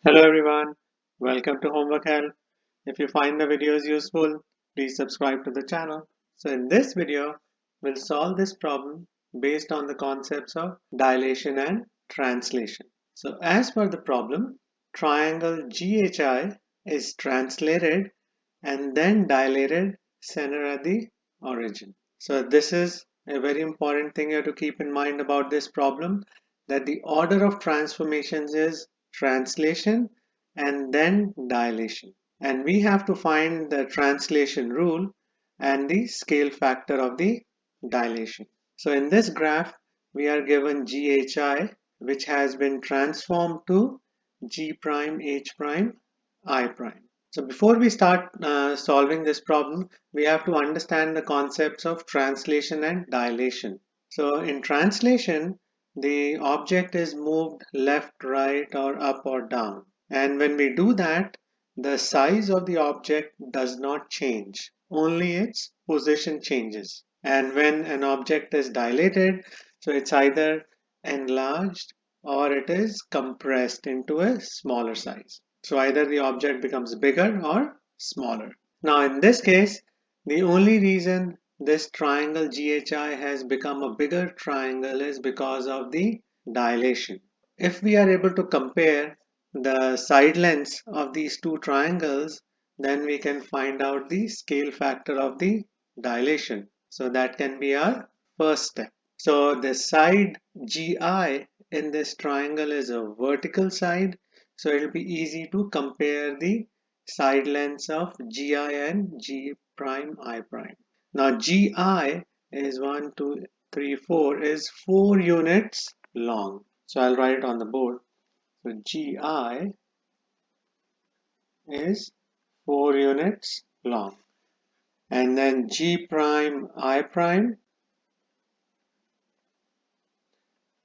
Hello everyone, welcome to Homework Help. If you find the videos useful, please subscribe to the channel. So in this video, we'll solve this problem based on the concepts of dilation and translation. So as per the problem, triangle GHI is translated and then dilated center at the origin. So this is a very important thing you have to keep in mind about this problem, that the order of transformations is translation and then dilation. And we have to find the translation rule and the scale factor of the dilation. So in this graph, we are given GHI, which has been transformed to G prime, H prime, I prime. So before we start solving this problem, we have to understand the concepts of translation and dilation. So in translation, the object is moved left, right, or up or down. And when we do that, the size of the object does not change, only its position changes. And when an object is dilated, so it's either enlarged or it is compressed into a smaller size. So either the object becomes bigger or smaller. Now in this case, the only reason this triangle GHI has become a bigger triangle is because of the dilation. If we are able to compare the side lengths of these two triangles, then we can find out the scale factor of the dilation. So that can be our first step. So the side GI in this triangle is a vertical side, so it will be easy to compare the side lengths of GI and G prime I prime. Now GI is 1, 2, 3, 4 is 4 units long. So I'll write it on the board. So GI is 4 units long. And then G prime I prime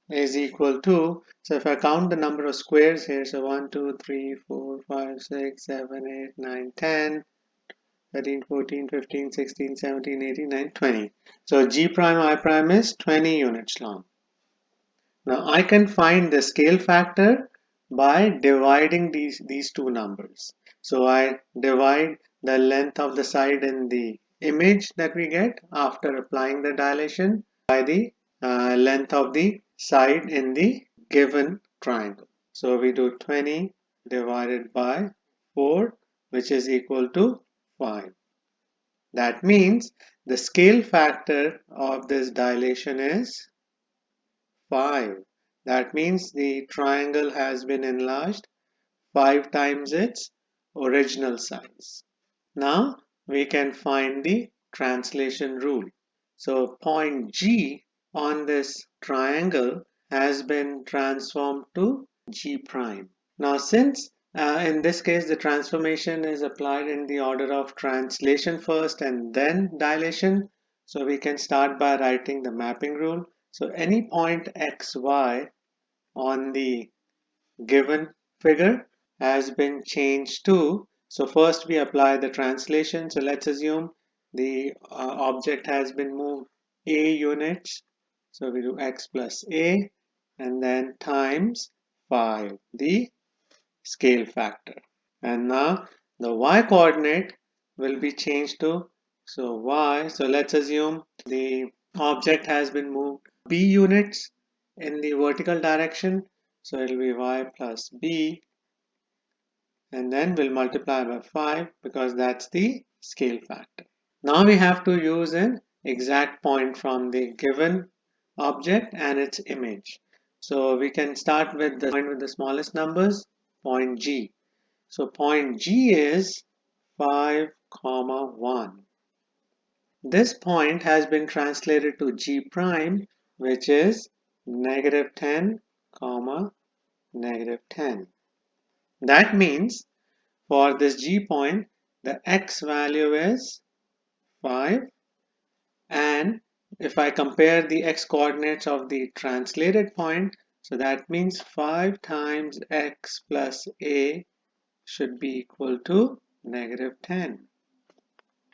is equal to, so if I count the number of squares here, so 1, 2, 3, 4, 5, 6, 7, 8, 9, 10, 13, 14, 15, 16, 17, 18, 19, 20. So G prime I prime is 20 units long. Now I can find the scale factor by dividing these two numbers. So I divide the length of the side in the image that we get after applying the dilation by the length of the side in the given triangle. So we do 20 divided by 4, which is equal to 5. That means the scale factor of this dilation is 5. That means the triangle has been enlarged 5 times its original size. Now we can find the translation rule. So point G on this triangle has been transformed to G prime. Now since in this case the transformation is applied in the order of translation first and then dilation, so we can start by writing the mapping rule. So any point xy on the given figure has been changed to, so first we apply the translation. So let's assume the object has been moved a units, so we do x plus a and then times 5, the scale factor. And now the y coordinate will be changed to, so y, so let's assume the object has been moved b units in the vertical direction, so it will be y plus b, and then we'll multiply by 5 because that's the scale factor. Now we have to use an exact point from the given object and its image. So we can start with the point with the smallest numbers, point G. So point G is 5, 1. This point has been translated to G prime, which is negative 10, negative 10. That means for this G point, the X value is 5, and if I compare the X coordinates of the translated point, so that means 5 times X plus A should be equal to negative 10.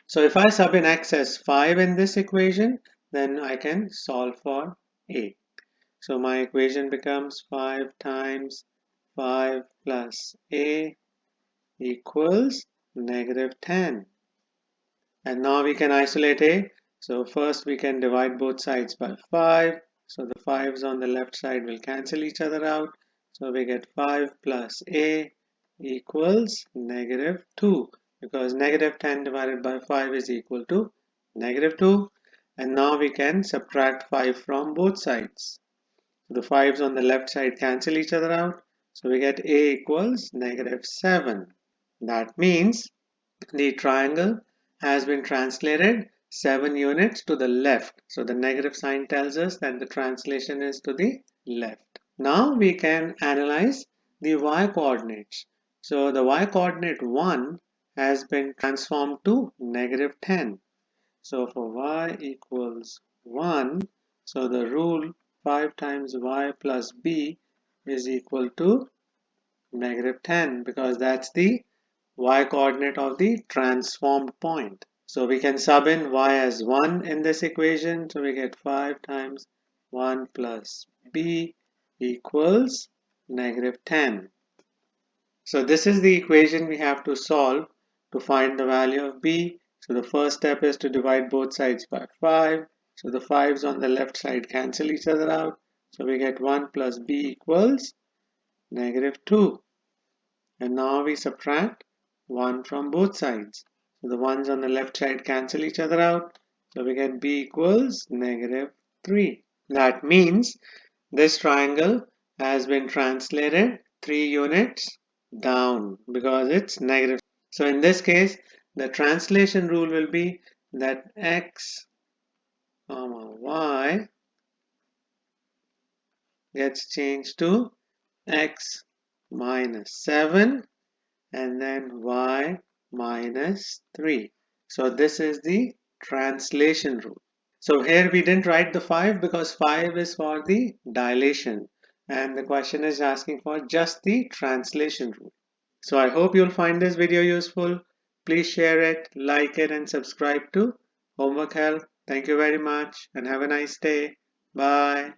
So if I sub in X as 5 in this equation, then I can solve for A. So my equation becomes 5 times 5 plus a equals -10. And now we can isolate a. So first we can divide both sides by 5. So the 5's on the left side will cancel each other out. So we get 5 plus a equals -2, because -10 divided by 5 is equal to -2. And now we can subtract 5 from both sides. The 5's on the left side cancel each other out. So we get a equals -7. That means the triangle has been translated 7 units to the left. So the negative sign tells us that the translation is to the left. Now we can analyze the y-coordinates. So the y-coordinate 1 has been transformed to -10. So for y equals 1, so the rule 5 times y plus b is equal to -10, because that's the y-coordinate of the transformed point. So we can sub in y as 1 in this equation. So we get 5 times 1 plus b equals -10. So this is the equation we have to solve to find the value of b. So the first step is to divide both sides by 5. So the 5's on the left side cancel each other out. So we get 1 plus b equals -2. And now we subtract 1 from both sides. So the ones on the left side cancel each other out. So we get b equals -3. That means this triangle has been translated 3 units down because it's negative. So in this case, the translation rule will be that x, y gets changed to x minus 7 and then y minus 3. So this is the translation rule. So here we didn't write the 5 because 5 is for the dilation, and the question is asking for just the translation rule. So I hope you'll find this video useful. Please share it, like it, and subscribe to Homework Help. Thank you very much and have a nice day. Bye.